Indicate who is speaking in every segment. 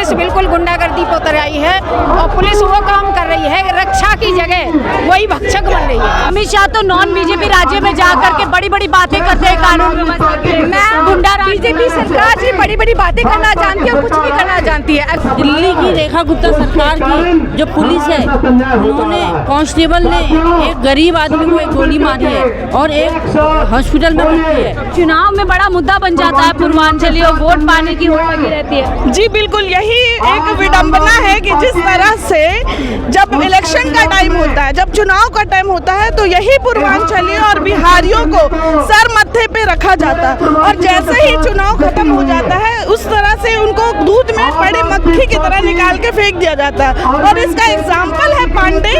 Speaker 1: Police बिल्कुल गुंडागर्दी पर उतर आई है और पुलिस वो काम कर रही है रक्षा की जगह वही भक्षक बन रही है।
Speaker 2: अमित शाह तो नॉन बीजेपी राज्य में जा करके बड़ी बड़ी बातें करते हैं कानून व्यवस्था की। मैं गुंडा बीजेपी सरकार जी बड़ी बड़ी बातें करना जानती है और कुछ नहीं करना जानती है।
Speaker 3: दिल्ली की रेखा गुप्ता सरकार की जो पुलिस है उन्होंने कांस्टेबल ने एक गरीब आदमी को एक गोली मारी है और एक हॉस्पिटल में भर्ती है।
Speaker 2: चुनाव में बड़ा मुद्दा बन जाता है पूर्वांचली और वोट पाने की होड़ लगी रहती है।
Speaker 4: जी बिल्कुल, यही एक विडंबना है कि जिस तरह से जब इलेक्शन का टाइम होता है, जब चुनाव का टाइम होता है तो यही पूर्वांचलियों और बिहारियों को सर मत्थे पे रखा जाता है और जैसे ही चुनाव खत्म हो जाता है उस तरह से उनको दूध में पड़े मक्खी की तरह निकाल के फेंक दिया जाता है। और इसका एग्जाम्पल है पांडे,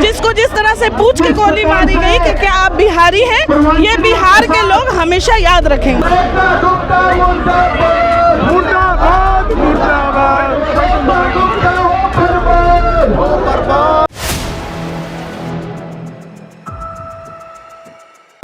Speaker 4: जिसको जिस तरह से पूछ के गोली मारी गई कि क्या आप बिहारी हैं, ये बिहार के लोग हमेशा याद रखेंगे।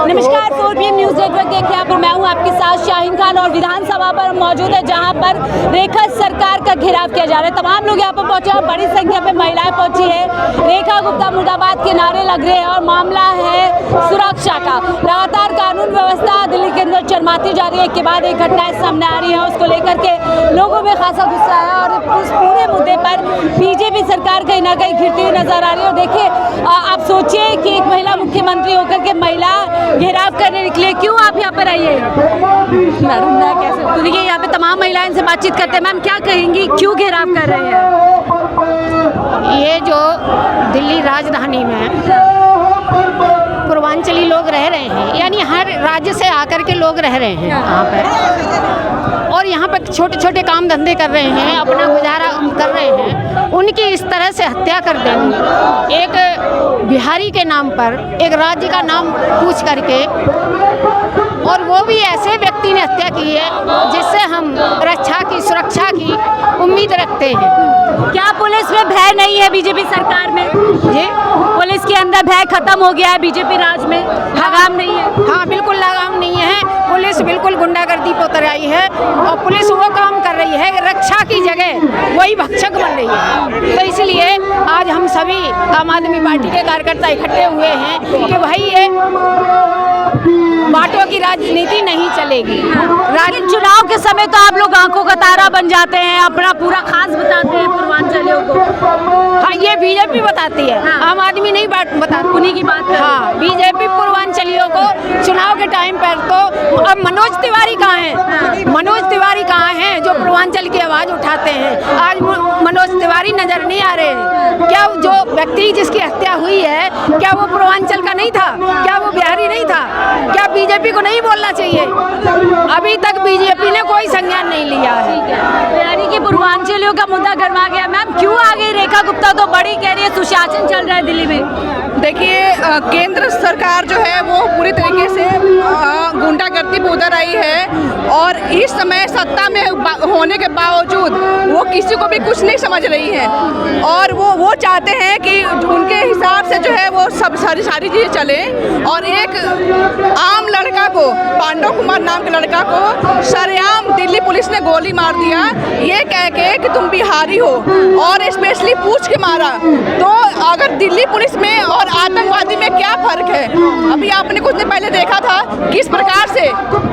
Speaker 2: नमस्कार, 4PM न्यूज नेटवर्क देखिए यहाँ पर मैं हूँ आपके साथ शाहीन खान और विधानसभा पर मौजूद है जहाँ पर रेखा सरकार का घेराव किया जा रहा है। तमाम लोग यहाँ पर पहुंचे हैं, बड़ी संख्या में महिलाएं पहुंची है। रेखा गुप्ता मुर्दाबाद के नारे लग रहे हैं और मामला है सुरक्षा का। लगातार कानून व्यवस्था दिल्ली के अंदर चरमाती जा रही है, एक के बाद एक घटनाएं सामने आ रही है, उसको लेकर के लोगों में खासा गुस्सा है और उस पूरे मुद्दे पर बीजेपी सरकार कहीं ना कहीं घिरती हुई नजर आ रही है। और देखिए, आप सोचिए कि एक महिला मुख्यमंत्री होकर के महिला घेराव करने निकले, क्यों आप यहाँ पर आइए? मैडम मैं कैसे, तो देखिए यहाँ पे तमाम महिलाएं से बातचीत करते हैं। मैम क्या कहेंगी, क्यों घेराव कर रहे हैं?
Speaker 1: ये जो दिल्ली राजधानी में पूर्वांचली लोग रह रहे हैं, यानी हर राज्य से आकर के लोग रह रहे हैं यहाँ पर और यहाँ पर छोटे छोटे काम धंधे कर रहे हैं, अपना गुजारा कर रहे हैं, उनकी इस तरह से हत्या कर देनी, एक बिहारी के नाम पर एक राज्य का नाम पूछ करके, और वो भी ऐसे व्यक्ति ने हत्या की है जिससे हम रक्षा की सुरक्षा की उम्मीद रखते हैं।
Speaker 2: क्या पुलिस में भय नहीं है बीजेपी सरकार में?
Speaker 1: जी,
Speaker 2: पुलिस के अंदर भय खत्म हो गया है बीजेपी राज में, लगाम नहीं है?
Speaker 1: हाँ बिल्कुल लगाम नहीं है। पुलिस बिल्कुल गुंडागर्दी पर उतर आई है और पुलिस वो काम कर रही है रक्षा की जगह वही भक्षक बन रही है। तो इसलिए आज हम सभी आम आदमी पार्टी के कार्यकर्ता इकट्ठे हुए हैं कि भाई ये बांटों की राजनीति नहीं चलेगी।
Speaker 2: लेकिन चुनाव के समय तो आप लोग आंखों का तारा बन जाते हैं, अपना पूरा खास बताते हैं पूर्वांचलियों को।
Speaker 1: हाँ, ये बीजेपी बताती है, आम आदमी नहीं बताती।
Speaker 2: उन्हीं की बात।
Speaker 1: हाँ, बीजेपी पूर्वांचलियों को चुनाव के टाइम पर तो अब मनोज तिवारी कहाँ हैं? मनोज तिवारी कहाँ हैं जो पूर्वांचल की आवाज उठाते हैं? आज मनोज तिवारी नजर नहीं आ रहे हैं। क्या जो व्यक्ति जिसकी हत्या हुई है क्या वो पूर्वांचल का नहीं था? क्या वो बिहारी नहीं था? क्या बीजेपी को नहीं बोलना चाहिए? अभी तक बीजेपी ने कोई संज्ञान नहीं लिया है।
Speaker 2: बिहारी के पूर्वांचलियों का मुद्दा गरमा गया। मैम क्यों आ गई रेखा गुप्ता? तो बड़ी कह रही है सुशासन चल रहा है दिल्ली में।
Speaker 4: देखिए, केंद्र सरकार जो है वो पूरी तरीके से गुंडागर्दी पर उतर आई है और इस समय सत्ता में होने के बावजूद वो किसी को भी कुछ नहीं समझ रही है और वो चाहते हैं कि उनके हिसाब से जो है वो सब सारी चीज़ें चले। और एक आम लड़का को, पांडव कुमार नाम के लड़का को सरेआम दिल्ली पुलिस ने गोली मार दिया, ये कह के कि तुम बिहारी हो, और स्पेशली पूछ के मारा। तो अगर दिल्ली पुलिस में और आतंकवादी में क्या फर्क है? अभी आपने कुछ दिन पहले देखा था किस प्रकार से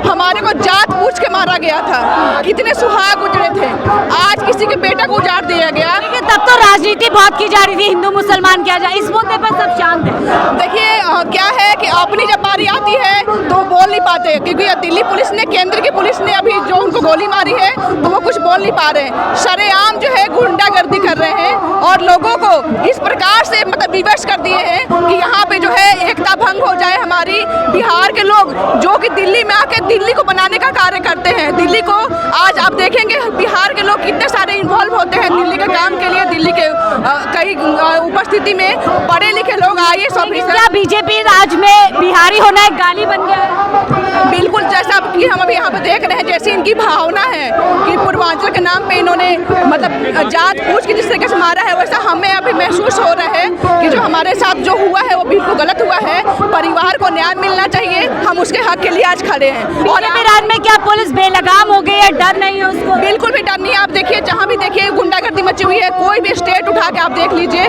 Speaker 4: हमारे को जात पूछ के मारा गया था, कितने सुहाग उजड़े थे। आज किसी के बेटा को उजाड़ दिया गया।
Speaker 2: तब तो राजनीति बहुत की जा रही थी, हिंदू मुसलमान क्या जाए, इस मुद्दे पर सब शांत है।
Speaker 4: देखिए क्या है कि अपनी जब बारी आती है तो बोल नहीं पाते, क्योंकि दिल्ली पुलिस ने, केंद्र की पुलिस ने अभी जो उनको गोली मारी है तो वो कुछ बोल नहीं पा रहे। सरेआम जो है गुंडागर्दी कर रहे हैं और लोगों को इस प्रकार से मतलब विवश कर दिए हैं कि यहाँ पे जो है एकता भंग हो जाए। हमारी बिहार के लोग जो कि दिल्ली में आके दिल्ली को बनाने का कार्य करते हैं, दिल्ली को आज आप देखेंगे बिहार के लोग कितने सारे इन्वॉल्व होते हैं दिल्ली के काम के लिए। दिल्ली के कई उपस्थिति में पढ़े लिखे लोग IAS ऑफिसर।
Speaker 2: क्या बीजेपी राज में बिहारी होना एक गाली बन गया है?
Speaker 4: बिल्कुल, जैसा कि हम अभी यहाँ पे देख रहे हैं, जैसी इनकी भावना है कि पूर्वांचल के नाम पे इन्होंने मतलब जात पूछ के जिस तरीके से मारा है, वैसा हमें अभी महसूस हो रहा है कि जो हमारे साथ जो हुआ है वो बिल्कुल गलत हुआ है। परिवार को न्याय मिलना चाहिए, हम उसके हक के लिए आज खड़े हैं। और
Speaker 2: बीजेपी राज में क्या पुलिस बेलगाम हो गई है? डर नहीं है उसको?
Speaker 4: बिल्कुल भी डर नहीं है। आप देखिए, जहाँ भी देखिए गुंडागर्दी कि आप देख लीजिए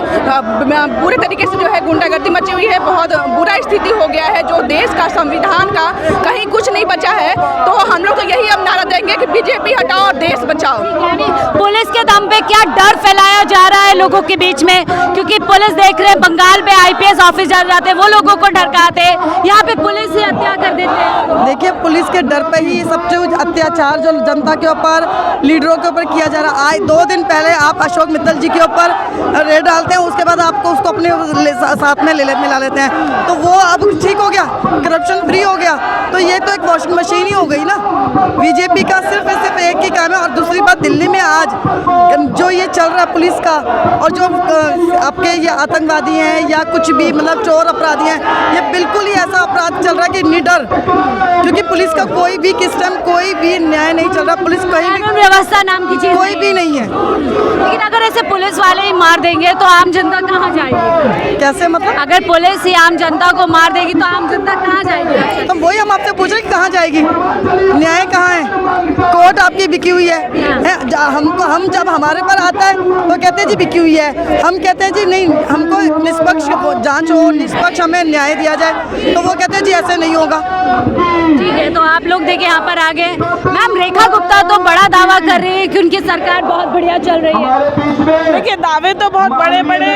Speaker 4: पूरे तरीके से जो है गुंडागर्दी मची हुई है, बहुत बुरा स्थिति हो गया है, जो देश का संविधान का कहीं कुछ नहीं बचा है। तो हम लोग तो यही अब नारा देंगे कि बीजेपी हटाओ और देश बचाओ।
Speaker 2: पुलिस के दम पे क्या डर फैलाया जा रहा है लोगों के बीच में, क्योंकि पुलिस देख रहे हैं बंगाल में IPS ऑफिसर जाते हैं, वो लोगों को डरकाते हैं, यहाँ पे पुलिस ही हत्या कर देते हैं।
Speaker 5: देखिए पुलिस के डर पे ही सबसे अत्याचार जो जनता के ऊपर, लीडरों के ऊपर किया जा रहा है। आज 2 दिन पहले आप अशोक मित्तल जी के ऊपर रेड डालते हैं, उसके बाद आपको उसको अपने साथ में मिला लेते हैं, तो वो अब ठीक हो गया, करप्शन फ्री हो गया। तो ये तो एक वॉशिंग मशीन ही हो गई ना। बीजेपी का सिर्फ एक ही काम है। और दूसरी बात, दिल्ली में आज जो ये चल रहा है पुलिस का, और जो आपके ये आतंकवादी हैं या कुछ भी मतलब चोर अपराधी हैं, ये बिल्कुल ही ऐसा अपराध चल रहा है कि निडर, क्योंकि पुलिस का कोई भी किस टाइम कोई भी न्याय नहीं चल रहा। पुलिस कहीं भी
Speaker 2: व्यवस्था नाम की चीज
Speaker 5: कोई भी नहीं है।
Speaker 2: लेकिन अगर ऐसे पुलिस वाले ही मार देंगे तो आम जनता कहाँ जाएगी?
Speaker 5: कैसे मतलब?
Speaker 2: अगर पुलिस ही आम जनता को मार देगी तो आम जनता कहाँ जाएगी?
Speaker 5: तो वही हम आपसे पूछ रहे हैं, कहाँ जाएगी? न्याय कहाँ है? कोर्ट आपकी बिकी हुई है। हम जब हमारे पर आता है तो कहते हैं जी बिकी हुई है, हम कहते हैं जी नहीं, हमको निष्पक्ष जांच हो, निष्पक्ष हमें न्याय दिया जाए, तो वो कहते हैं जी ऐसे नहीं होगा।
Speaker 2: ठीक है, तो आप लोग देखिए यहाँ पर आ गए। मैम, रेखा गुप्ता तो बड़ा दावा कर रही है कि उनकी सरकार बहुत बढ़िया चल रही है।
Speaker 6: देखिए दावे तो बहुत बड़े बड़े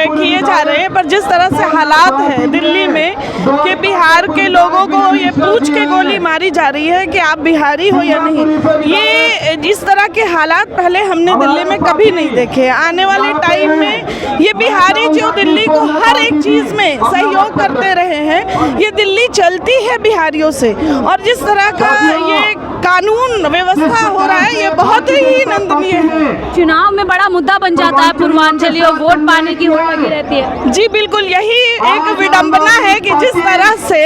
Speaker 6: किए जा रहे हैं, पर जिस तरह से हालात है दिल्ली में कि बिहार के लोगों को ये पूछ के गोली मारी जा रही है कि आप बिहारी हो या नहीं, ये जिस तरह के हालात पहले हमने दिल्ली में कभी नहीं देखे। आने वाले टाइम में ये बिहारी जो दिल्ली को हर एक चीज़ में सहयोग करते रहे हैं, ये दिल्ली चलती है बिहारियों से। और जिस तरह का ये कानून व्यवस्था हो रहा है, ये बहुत ही निंदनीय है।
Speaker 2: चुनाव में बड़ा मुद्दा बन जाता है पूर्वांचली, और वोट पाने की होड़ लगी रहती है।
Speaker 6: जी बिल्कुल, यही एक विडंबना है कि जिस तरह से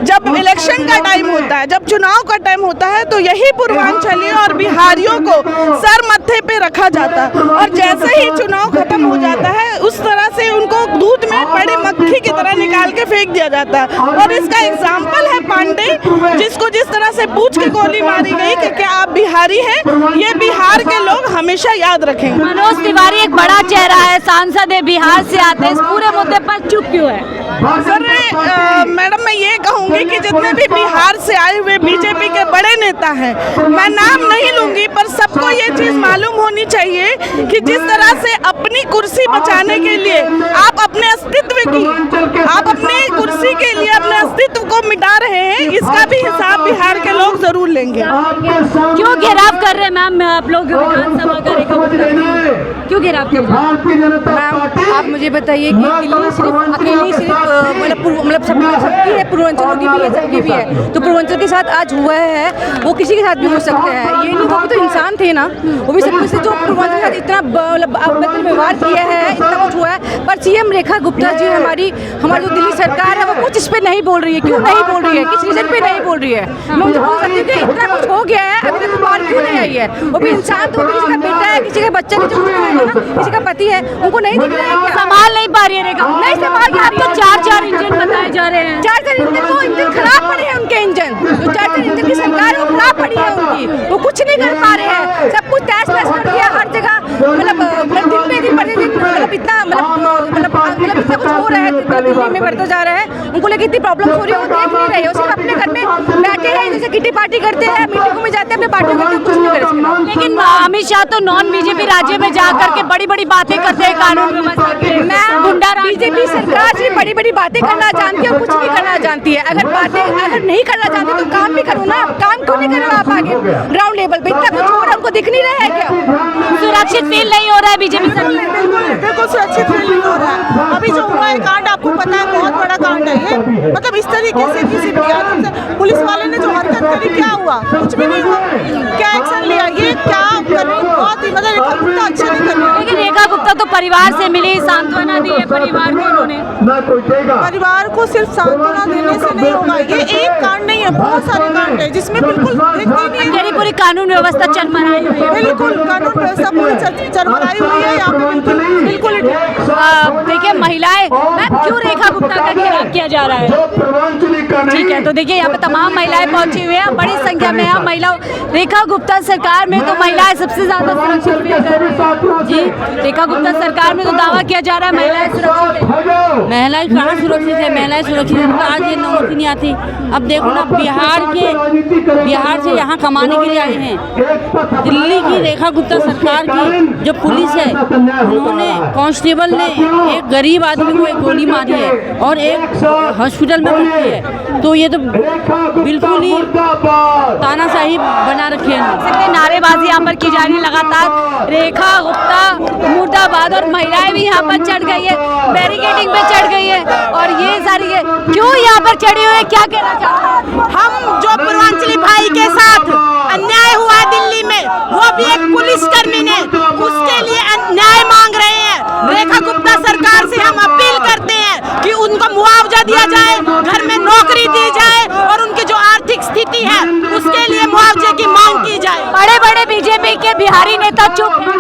Speaker 6: जब इलेक्शन का टाइम होता है, जब चुनाव का टाइम होता है, तो यही पूर्वांचली और बिहारियों को सर मत्थे पे रखा जाता है, और जैसे ही चुनाव खत्म हो जाता है उस तरह से उनको दूध में पड़े मक्खी की तरह निकाल के फेंक दिया जाता है। और इसका एग्जाम्पल है पांडे, जिसको जिस तरह से पूछ के गोली मारी गई कि क्या आप बिहारी हैं, ये बिहार के लोग हमेशा याद रखेंगे।
Speaker 2: मनोज तिवारी एक बड़ा चेहरा है, सांसद है, बिहार से आते हैं, इस पूरे मुद्दे पर चुप क्यों है?
Speaker 6: सर मैडम, मैं ये कहूँगी कि जितने भी बिहार से आए हुए बीजेपी के बड़े नेता हैं, मैं नाम नहीं लूँगी, पर सबको ये चीज़ मालूम होनी चाहिए कि जिस तरह से अपनी कुर्सी बचाने के लिए आप अपने अस्तित्व की, आप अपनी कुर्सी के लिए अपने अस्तित्व को मिटा रहे हैं, इसका भी हिसाब बिहार के लोग जरूर लेंगे।
Speaker 2: क्यों घेराव कर रहे हैं मैम आप लोग विधानसभा का? क्यों घेराव कर रहे हैं?
Speaker 3: मैम आप मुझे बताइए कि दिल्ली सिर्फ अकेली सिर्फ मतलब सबकी है, पूर्वांचलों की भी है, सबकी भी है, तो पूर्वांचल के साथ आज हुआ है, वो किसी के साथ भी हो सकता है। ये नहीं, वो भी तो इंसान थे ना, वो भी सब कुछ जो पूर्वांचल के साथ इतना मतलब व्यवहार किया है, इतना कुछ हुआ है। पर CM रेखा गुप्ता जी हमारी जो दिल्ली सरकार है, वो कुछ इस पे नहीं बोल रही है। क्यों नहीं बोल रही है? किस रीजन पे नहीं बोल रही है? मैं उनसे पूछ सकती हूँ कि इतना कुछ हो गया है, अभी तक बात क्यों नहीं आई है? वो भी इंसान, तो किसी का बेटा है, किसी का बच्चा, किसी का पति है, उनको नहीं दिख रहा है क्या?
Speaker 2: संभाल नहीं पा रही है रेखा,
Speaker 3: नहीं संभाल के।
Speaker 2: आपको 4 इंजन बताए जा रहे हैं।
Speaker 3: 4 इंजन को इंजन खराब पड़े हैं, उनके इंजन जो 4 इंजन की सरकार है वो खराब पड़ी है उनकी, वो कुछ नहीं कर पा रहे हैं, सब कुछ तहस नहस कर दिया हर जगह। मतलब दिन पे दिन प्रतिदिन मतलब इतना मतलब इतना कुछ हो रहा है, दिल्ली में बढ़ते जा रहा है, उनको लेकिन इतनी प्रॉब्लम हो रही है, वो देख नहीं रहे, वो सिर्फ अपने घर में बैठे हैं, जैसे किटी पार्टी करते हैं, मीटिंगों में जाते हैं, अपने पार्टियों करते हैं, कुछ नहीं कर सकते।
Speaker 2: लेकिन अमित शाह तो नॉन बीजेपी राज्य में जाकर के बड़ी बड़ी बातें करते हैं कानून व्यवस्था की।
Speaker 3: मैं गुंडा बीजेपी सरकार सिर्फ बड़ी बड़ी बातें करना जानती है और कुछ नहीं करना जानती है। अगर नहीं करना चाहती तो काम भी करो ना, काम क्यों नहीं कर रहे आप आगे ग्राउंड लेवल पे? इतना कुछ हो रहा है, उनको दिख नहीं रहा है क्या?
Speaker 2: सुरक्षित फील नहीं हो रहा है बीजेपी सरकार?
Speaker 6: बिल्कुल सुरक्षित फील नहीं हो रहा है। अभी जो हुआ है कांड आपको पता है, बहुत बड़ा कांड है ये। मतलब इस तरीके से किसी पुलिस वाले ने जो हरकत करी, क्या हुआ? कुछ भी नहीं हुआ। क्या एक्शन लिया? ये क्या कर रही? बहुत ही मतलब रेखा गुप्ता अच्छा नहीं कर रही।
Speaker 2: लेकिन रेखा गुप्ता तो परिवार से मिली, सांत्वना दी है परिवार को उन्होंने।
Speaker 6: परिवार को सिर्फ सांत्वना देने से नहीं होगा, ये एक कांड नहीं है, बहुत सारे कांड है जिसमें बिल्कुल
Speaker 2: पूरी कानून व्यवस्था चरमराई हुई है।
Speaker 6: बिल्कुल कानून व्यवस्था पूरी चरमराई हुई है यहाँ पे, बिल्कुल।
Speaker 2: देखिए महिलाएं, क्यों रेखा गुप्ता का घेराव किया जा रहा है? ठीक है, तो देखिए यहाँ पे तमाम महिलाएं पहुंची हुई हैं, बड़ी संख्या में यहाँ महिला। रेखा गुप्ता सरकार में तो महिलाएं सबसे ज्यादा सुरक्षित फील कर रही हैं। जी, रेखा गुप्ता सरकार में तो दावा किया जा रहा है महिलाएं सुरक्षित है।
Speaker 7: महिलाएं कहाँ सुरक्षित है? महिलाएं सुरक्षित है तो आज ये नौकरी नहीं आती। अब देखो ना, बिहार से यहाँ कमाने के लिए आए हैं। दिल्ली की रेखा गुप्ता सरकार की जो पुलिस है, उन्होंने कांस्टेबल ने एक गरीब आदमी को एक गोली मारी है और एक हॉस्पिटल में भर्ती है। तो ये तो बिल्कुल ही तानाशाही बना रखी है।
Speaker 2: नारेबाजी यहाँ पर की जा रही है लगातार। रेखा गुप्ता मुर्दाबाद, और महिलाएं भी यहाँ पर चढ़ गई है, बैरिकेडिंग पे चढ़ गई है। और ये सारी है, क्यों यहाँ पर चढ़ी हुई है, क्या कहना चाहते हैं?
Speaker 8: हम जो पूर्वांचली भाई के साथ अन्याय हुआ दिल्ली में, वो भी एक पुलिसकर्मी ने, उसके लिए न्याय मांग रहे हैं। रेखा गुप्ता सरकार से हम अपील करते हैं कि उनको मुआवजा दिया जाए, घर में नौकरी दी जाए और उनकी जो आर्थिक स्थिति है उसके लिए मुआवजे की मांग की जाए।
Speaker 2: बड़े बड़े बीजेपी के बिहारी नेता चुप हैं।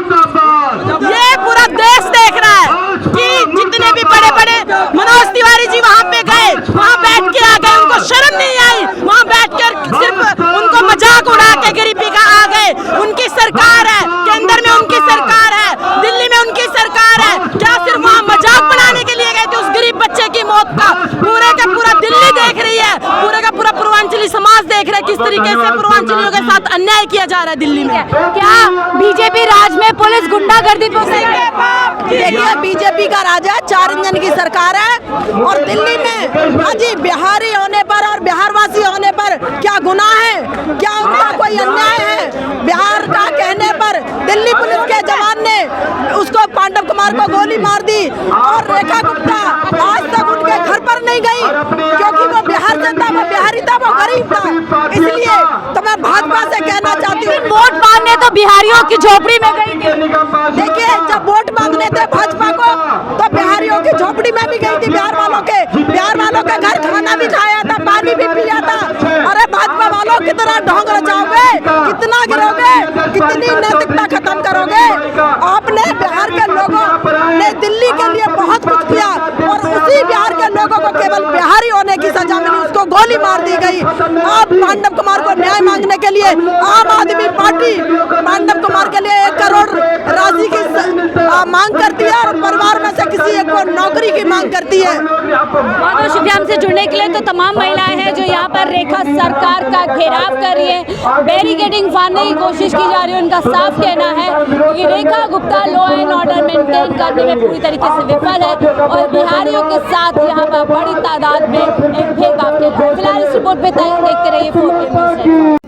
Speaker 8: ये पूरा देश देख रहा है कि जितने भी बड़े बड़े मनोज तिवारी जी वहाँ पे गए, वहाँ बैठ के आ गए, उनको शर्म नहीं आई, वहाँ बैठ कर सिर्फ उनको मजाक उड़ा के गरीबी का आ गए। उनकी सरकार है, केंद्र में उनकी सरकार है, दिल्ली में उनकी सरकार है, क्या सिर्फ वहाँ मजाक बनाने के लिए गए थे उस गरीब बच्चे की मौत का? पूरे का पूरा दिल्ली देख रही है, पूरे का पूरा पूर्वांचली समाज देख रहा है किस तरीके से पूर्वांचलियों के साथ अन्याय किया जा रहा है दिल्ली में।
Speaker 2: क्या बीजेपी राज में पुलिस गुंडागर्दी पे
Speaker 8: देखिए, बीजेपी का राज है, 4 इंजन की सरकार है और दिल्ली में हाँ जी बिहारी होने पर और बिहारवासी होने पर क्या गुनाह है? क्या उनका कोई अन्याय है? बिहार का कहने पर दिल्ली पुलिस के जवान ने उसको पांडव कुमार को गोली मार दी और रेखा गुप्ता आज तक उनके घर पर नहीं गई क्योंकि वो बिहार से था, वो बिहारी था, वो गरीब था। इसलिए तो मैं भाजपा से कहना चाहती हूँ,
Speaker 2: वोट मांगने तो बिहारियों की झोपड़ी में गई थी।
Speaker 8: देखिए, जब वोट मांगने थे भाजपा को तो बिहारियों की झोपड़ी में भी गई थी। बिहार वालों के घर खाना भी खाया था, पानी भी पिया था। अरे भाजपा वालों कितना ढोंग रचाओगे, कितना गिरोगे, कितनी नैतिकता खत्म करोगे? आपने बिहार के लोगों ने दिल्ली के लिए बहुत कुछ किया और उसी बिहार के लोगों को केवल बिहारी होने की सजा मिली, उसको गोली मार दी गई। आप पांडव कुमार को न्याय मांगने के लिए आम आदमी पार्टी पांडव कुमार के लिए 1 करोड़ राशि की मांग करती है और परिवार में से किसी एक को नौकरी की मांग करती है।
Speaker 2: बहुत शुक्रिया हमसे जुड़ने के लिए। तो तमाम महिलाएं हैं जो यहाँ पर रेखा सरकार का घेराव कर रही है, बैरिकेडिंग फाड़ने की कोशिश की जा रही है। उनका साफ कहना है कि Rekha Gupta law and order maintain करने में पूरी तरीके से विफल है और बिहारियों के साथ यहाँ पर बड़ी तादाद में एक भेदभाव किया। फिलहाल इस रिपोर्ट पे देखते रहिए 4K न्यूज़।